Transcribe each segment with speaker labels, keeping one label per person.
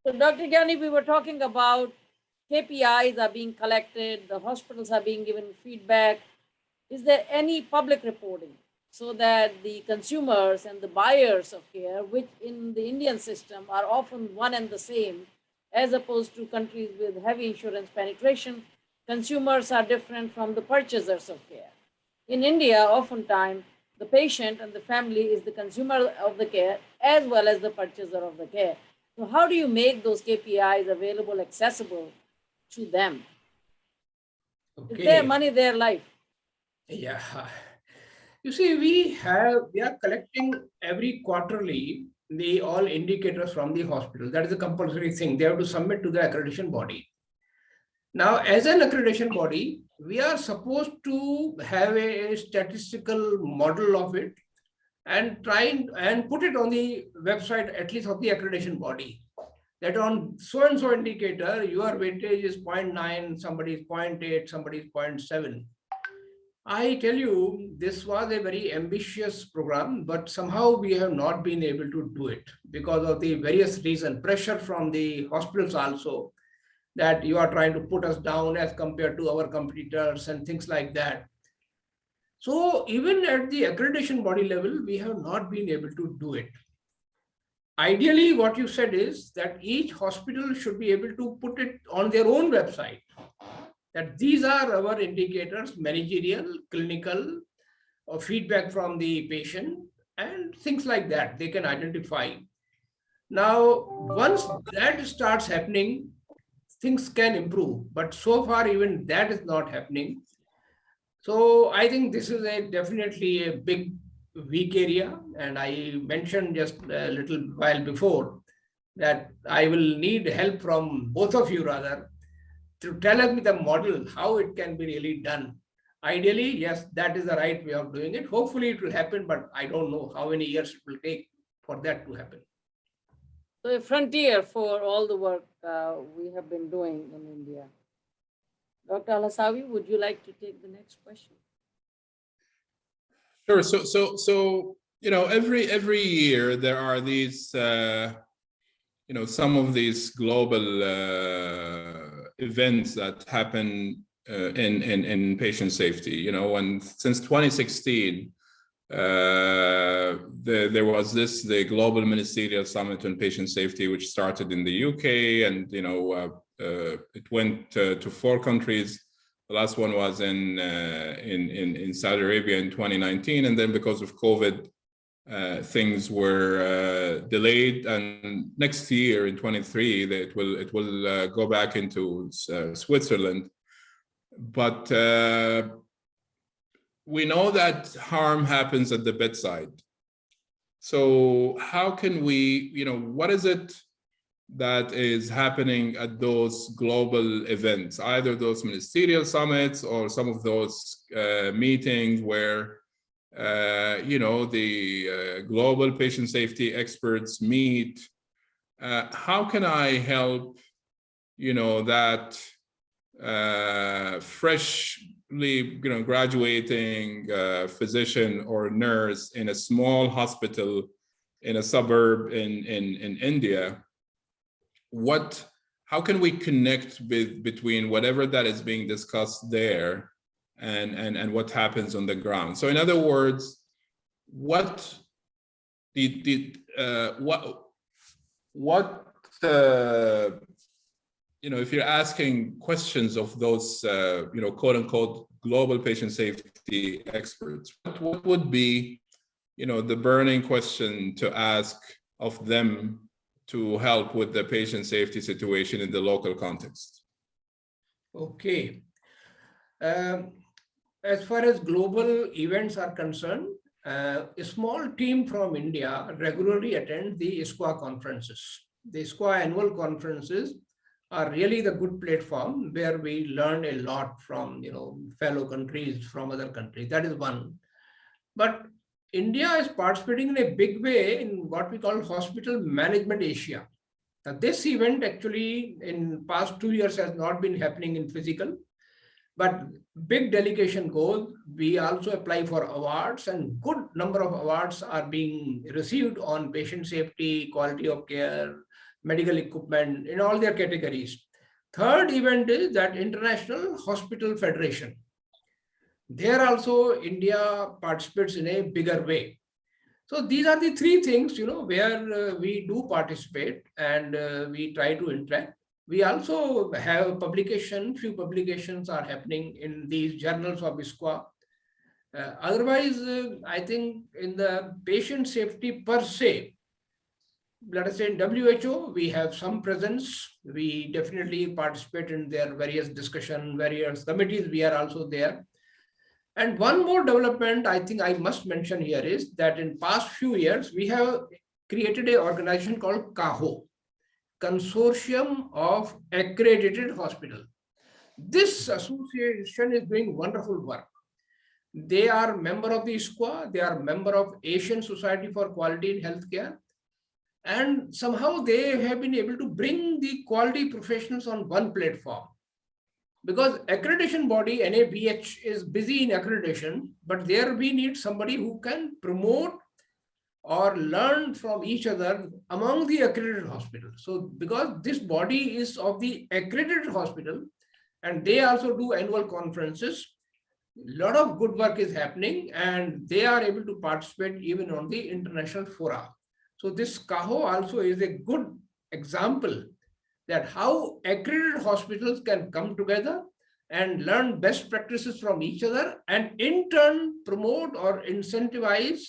Speaker 1: So, Dr. Gyani, we were talking about KPIs are being collected, the hospitals are being given feedback. Is there any public reporting so that the consumers and the buyers of care, which in the Indian system are often one and the same, as opposed to countries with heavy insurance penetration, consumers are different from the purchasers of care. In India, oftentimes, the patient and the family is the consumer of the care as well as the purchaser of the care. So, how do you make those KPIs available, accessible to them? Okay. It's their money, their life.
Speaker 2: Yeah. You see, we are collecting every quarterly the all indicators from the hospital. That is a compulsory thing. They have to submit to the accreditation body. Now, as an accreditation body, we are supposed to have a statistical model of it and try and put it on the website, at least of the accreditation body, that on so-and-so indicator, your weightage is 0.9, somebody's 0.8, somebody's 0.7. I tell you, this was a very ambitious program, but somehow we have not been able to do it because of the various reasons, pressure from the hospitals also, that you are trying to put us down as compared to our competitors and things like that. So even at the accreditation body level, we have not been able to do it. Ideally, what you said is that each hospital should be able to put it on their own website, that these are our indicators, managerial, clinical, or feedback from the patient, and things like that they can identify. Now, once that starts happening, things can improve, but so far even that is not happening. So I think this is definitely a big weak area, and I mentioned just a little while before that I will need help from both of you rather to tell us the model how it can be really done. Ideally, yes, that is the right way of doing it. Hopefully it will happen, but I don't know how many years it will take for that to happen.
Speaker 1: So a frontier for all the work we have been doing in India. Dr. Alhawsawi, would you like to take the next question?
Speaker 3: Sure. So every year there are these some of these global events that happen in patient safety. And since 2016, there was the Global Ministerial Summit on Patient Safety, which started in the UK, and it went to 4 countries. The last one was in Saudi Arabia in 2019, and then because of COVID, things were delayed. And next year in 23, it will go back into Switzerland. But we know that harm happens at the bedside. So how can we, what is it that is happening at those global events, either those ministerial summits or some of those meetings where, the global patient safety experts meet? How can I help, that freshly, graduating physician or nurse in a small hospital in a suburb in India? How can we connect between whatever that is being discussed there and what happens on the ground? So in other words, if you're asking questions of those, quote unquote, global patient safety experts, what would be, the burning question to ask of them to help with the patient safety situation in the local context?
Speaker 2: Okay. As far as global events are concerned, a small team from India regularly attends the ISQA conferences. The ISQA annual conferences are really the good platform where we learn a lot from fellow countries from other countries. That is one. But India is participating in a big way in what we call Hospital Management Asia. Now, this event actually in past 2 years has not been happening in physical, but big delegation goes. We also apply for awards, and good number of awards are being received on patient safety, quality of care, medical equipment in all their categories. Third event is that International Hospital Federation. There also India participates in a bigger way. So these are the three things, where we do participate and we try to interact. We also have few publications are happening in these journals of ISQA. Otherwise, I think in the patient safety per se, let us say in WHO, we have some presence. We definitely participate in their various discussion, various committees. We are also there. And one more development I think I must mention here is that in past few years, we have created an organization called CAHO, Consortium of Accredited Hospital. This association is doing wonderful work. They are member of the ISQA, they are member of Asian Society for Quality in Healthcare, and somehow they have been able to bring the quality professionals on one platform. Because accreditation body, NABH, is busy in accreditation, but there we need somebody who can promote or learn from each other among the accredited hospitals. So because this body is of the accredited hospital, and they also do annual conferences, a lot of good work is happening, and they are able to participate even on the international fora. So this CAHO also is a good example that how accredited hospitals can come together and learn best practices from each other, and in turn promote or incentivize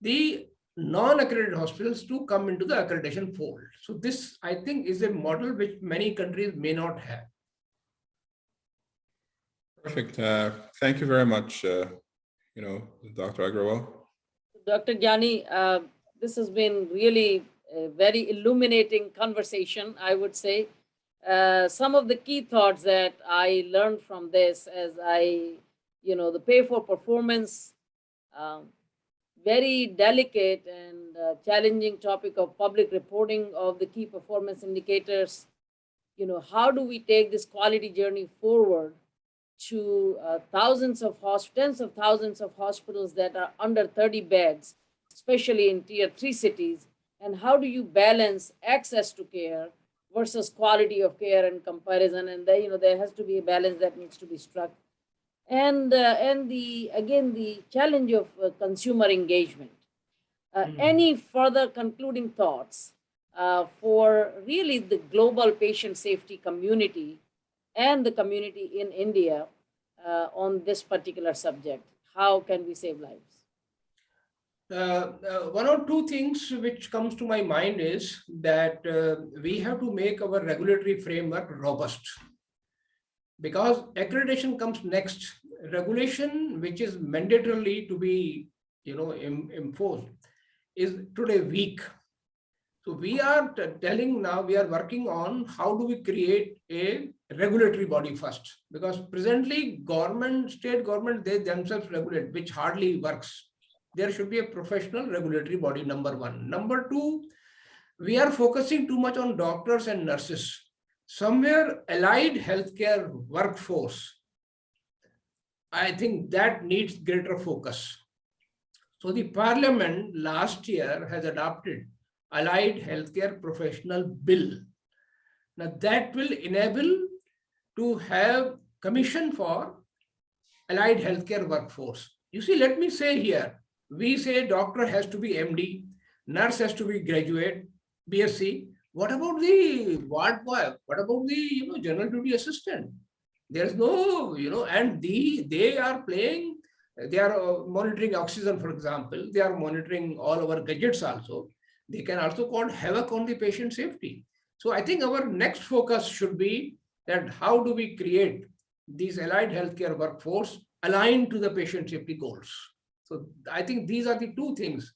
Speaker 2: the non-accredited hospitals to come into the accreditation fold. So this, I think, is a model which many countries may not have.
Speaker 3: Perfect. Thank you very much, Dr. Agrawal.
Speaker 1: Dr. Gyani, this has been really a very illuminating conversation, I would say. Some of the key thoughts that I learned from this as the pay for performance, very delicate and challenging topic of public reporting of the key performance indicators. How do we take this quality journey forward to tens of thousands of hospitals that are under 30 beds, especially in tier 3 cities, and how do you balance access to care versus quality of care and comparison? And there has to be a balance that needs to be struck. And the challenge of consumer engagement. Any further concluding thoughts for really the global patient safety community and the community in India on this particular subject? How can we save lives?
Speaker 2: One or two things which comes to my mind is that we have to make our regulatory framework robust, because accreditation comes next. Regulation, which is mandatorily to be imposed, is today weak. So we are telling now, we are working on how do we create a regulatory body first, because presently state government, they themselves regulate, which hardly works. There should be a professional regulatory body, number one. Number two, we are focusing too much on doctors and nurses. Somewhere allied healthcare workforce, I think that needs greater focus. So the parliament last year has adopted Allied Healthcare Professional Bill. Now that will enable to have commission for allied healthcare workforce. You see, let me say here, we say doctor has to be MD, nurse has to be graduate, BSc. What about the ward boy? What about the general duty assistant? There's no, and they are playing, they are monitoring oxygen, for example. They are monitoring all our gadgets also. They can also cause havoc on the patient safety. So I think our next focus should be that how do we create these allied healthcare workforce aligned to the patient safety goals. So I think these are the two things,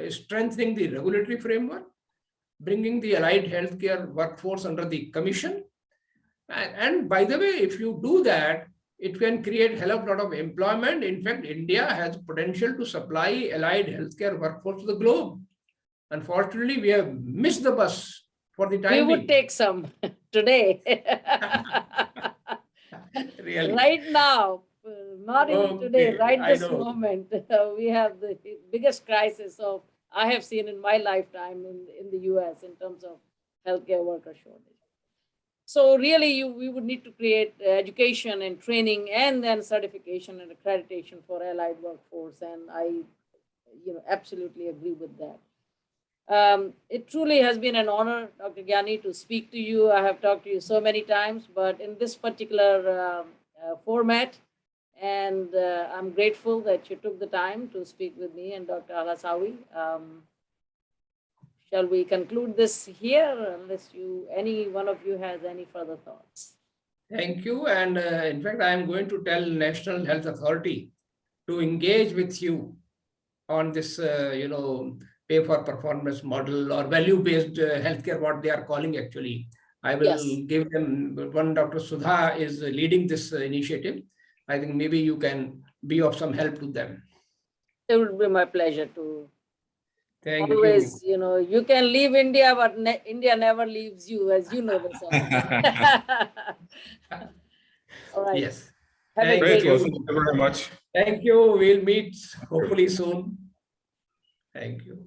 Speaker 2: strengthening the regulatory framework, bringing the allied healthcare workforce under the commission. And by the way, if you do that, it can create a hell of a lot of employment. In fact, India has potential to supply allied healthcare workforce to the globe. Unfortunately, we have missed the bus for the time being.
Speaker 1: We would take some today.
Speaker 2: Really?
Speaker 1: Right now, not even today, right this moment, we have the biggest crisis I have seen in my lifetime in the US in terms of healthcare worker shortage. So really, we would need to create education and training and then certification and accreditation for allied workforce. And I, absolutely agree with that. It truly has been an honor, Dr. Gyani, to speak to you. I have talked to you so many times, but in this particular format, and I'm grateful that you took the time to speak with me and Dr. Alhawsawi. Shall we conclude this here, unless any one of you has any further thoughts?
Speaker 2: Thank you. And in fact, I am going to tell National Health Authority to engage with you on this, pay for performance model or value-based healthcare, what they are calling actually. I will give them one. Dr. Sudha is leading this initiative. I think maybe you can be of some help to them.
Speaker 1: It would be my pleasure to.
Speaker 2: Thank
Speaker 1: Always,
Speaker 2: you.
Speaker 1: You can leave India, but India never leaves you, as you know this. All right.
Speaker 2: Yes.
Speaker 1: Have a
Speaker 3: Great.
Speaker 1: great
Speaker 3: Well,
Speaker 1: week.
Speaker 3: thank you very much.
Speaker 2: Thank you. We'll meet hopefully soon. Thank you.